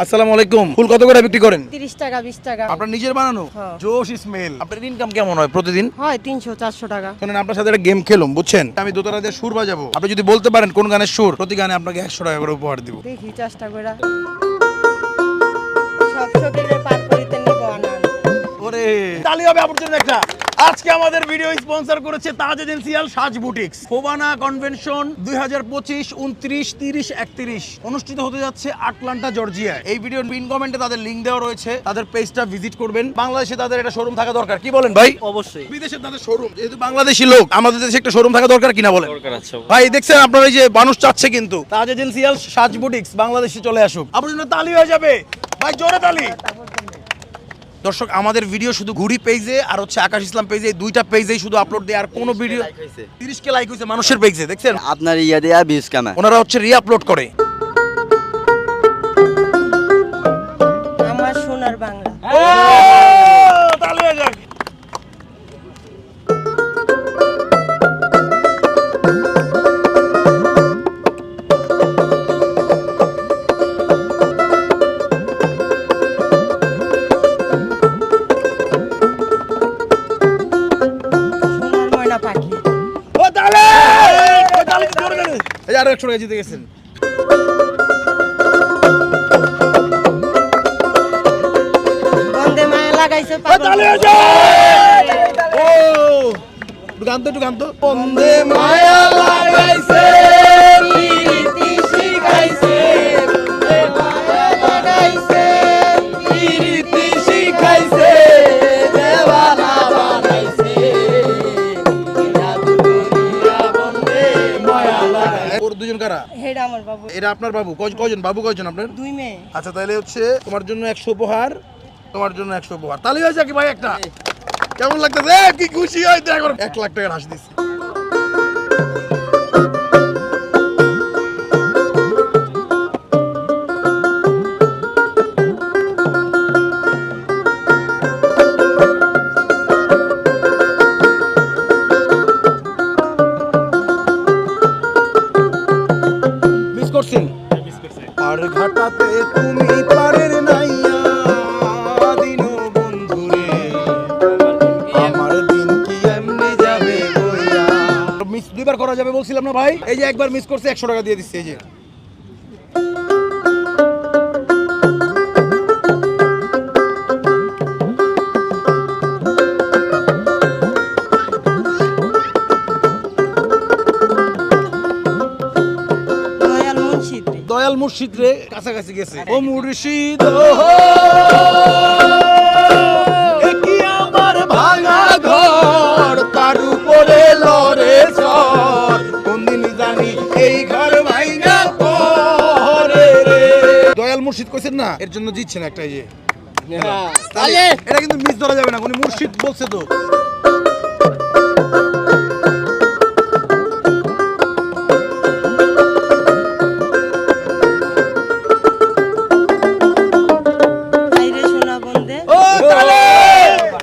আসসালামু আলাইকুম। ফুল কত করে বিক্রি করেন? 30 টাকা 20 টাকা। আপনার নিজের বানানো? জোশ স্মেল। আপনার ইনকাম কেমন হয় প্রতিদিন? হয় 300 400 টাকা। শুনেন, আপনার সাথে একটা গেম খেলুম, বুঝছেন? আমি দোতারা দিয়ে সুর বাজাবো, আপনি যদি বলতে পারেন কোন গানের সুর, প্রতি গানে আপনাকে 100 টাকা করে উপহার দিব। দেখি চেষ্টা কইরা। সব শোকের পার করিতে নিব আনান। ওরে তালি হবে আপনার জন্য একটা। আজকে আমাদের ভিডিও স্পন্সর করেছে তাজ এজেন্সিয়াল সাজ বুটিক্স। ফোবানা কনভেনশন 2025 29 30 31 অনুষ্ঠিত হতে যাচ্ছে আটলান্টা জর্জিয়া। এই ভিডিওর পিন কমেন্টে তাদের লিংক দেওয়া রয়েছে, তাদের পেজটা ভিজিট করবেন। বাংলাদেশে তাদের একটা শোরুম থাকা দরকার, কি বলেন ভাই? অবশ্যই বিদেশে তাদের শোরুম, যেহেতু বাংলাদেশি লোক, আমাদের দেশে একটা শোরুম থাকা দরকার, কিনা বলেন? দরকার আছে। ভাই দেখছেন আপনারা, এই যে মানুষ চাচ্ছে কিন্তু তাজ এজেন্সিয়াল সাজ বুটিক্স বাংলাদেশে চলে আসুক। আপনার জন্য তালি হয়ে যাবে ভাই, জোরে তালি। দর্শক, আমাদের ভিডিও শুধু ঘুরি পেজে আর হচ্ছে আকাশ ইসলাম পেজে, এই দুইটা পেজেই শুধু আপলোড দেয়, আর কোনো ভিডিও 30 কে লাইক হয়েছে মানুষের পেজে, দেখছেন? আপনার ইয়া দেয়া 20 কামা ওনারা হচ্ছে রি-আপলোড করে। আমার সোনার বাংলা। তালি হয়ে যাক। সোনার ময়না পাখি। ও তালি! ও তালি, জোরে তালি। এই যে আরো 100 টাকা জিতে গেছেন। বন্দে মায়া লাগাইছে ও পাগল। তালি হয়ে যাক। ও একটু গান তো, একটু গান তো। বন্দে মায়া লাগাইছে, প্রীতি শিখাইছে, বন্দে মায়া লাগাইছে, প্রীতি শিখাইছে, দেওয়ানা বানাইছে, জাদু করিয়া বন্দে মায়া লাগাইছে। ওর দুজন কারা? হেডা আমার বাবু। এটা আপনার বাবু? কয়জন বাবু, কয়জন আপনার? 2 মেয়ে। আচ্ছা, তাহলে হচ্ছে তোমার জন্য 100 উপহার, তোমার জন্য 100 উপহার। তালি হয়ে যাক ভাই একটা। কেমন লাগতেছে? কি খুশি হয় দেখো। 1 লাখ টাকার হাসি দিচ্ছি। মিস করছেন? আর ঘাটাতে তুমি পারের নাইয়া দিনো বন্ধুরে, আমার দিন কি এমনি যাবে বইয়া। মিস দুইবার করা যাবে বলছিলাম না ভাই? এই যে একবার মিস করছে, 100 টাকা দিয়ে দিচ্ছে। এই যে দয়াল মুন্সিদ। দয়াল মুর্শিদ রে কাছাকাছি গেছে। ও মুর্শিদ, এ কি আমার ভাঙা ঘর, তার উপরে লড়ে চর, কোনদিন জানি এই ঘর ভাঙা পড়ে রে। দয়াল মুর্শিদ কইছেন না, এর জন্য জিতছেন একটা। এই যে তাহলে এটা কিন্তু মিস ধরা যাবে না, উনি মুর্শিদ বলছে তো। আইরে সোনা বন্দে। ও তালে!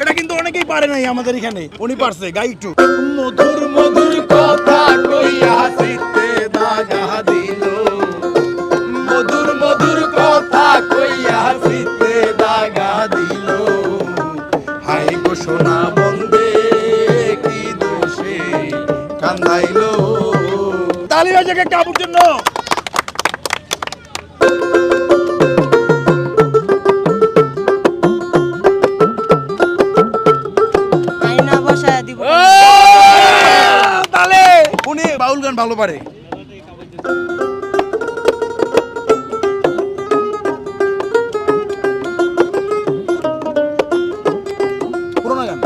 এটা কিন্তু অনেকেই পারে নাই আমাদের এখানে, উনি পারছে। গাই একটু। মধুর মধুর কথা কইয়া হাসিতে দাগা দিল, মধুর মধুর কথা কইয়া হাসিতে দাগা দিল, হাই গো সোনা বন্দে কি দোষে কান্দাইলো। তালি হয়ে যাক একটা আপুর জন্য। আয়না বসায়া দিব। তালে! উনি বাউল গান ভালো পারে। পুরোনো গান।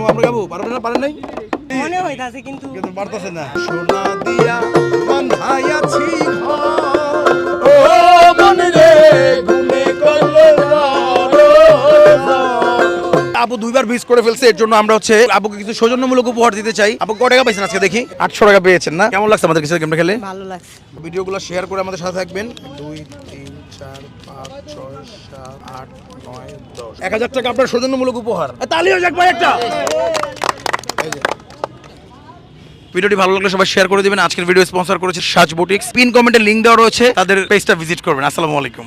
আমরা গাবো, পারবেন না? পারেন নাই? মনে হইতাছে কিন্তু কিন্তু পারতেছে না। সোনা দিয়া বান্ধাইয়াছি ঘর, ও মন রে ঘুমে করলো আপু দুইবার মিস করে ফেলছে, এর জন্য আমরা হচ্ছে আপুকে কিছু সৌজন্যমূলক উপহার দিতে চাই। আপু কত টাকা পাইছেন আজকে দেখি? 800 টাকা পেয়েছেন না? কেমন লাগছে আমাদের কাছে গেমটা খেলে? ভালো লাগছে। ভিডিওগুলো শেয়ার করে আমাদের সাথে থাকবেন। 2 3 4 5 6 7 8 9 10 1000 টাকা আপনার সৌজন্যমূলক উপহার। তালিও যাক ভাই একটা। এই যে। ভিডিওটি ভালো লাগলে সবাই শেয়ার করে দিবেন। আজকের ভিডিও স্পন্সর করেছে সাজ বুটিক্স। পিন কমেন্টে লিংক দেওয়া রয়েছে, তাদের পেজটা ভিজিট করবেন। আসসালামু আলাইকুম।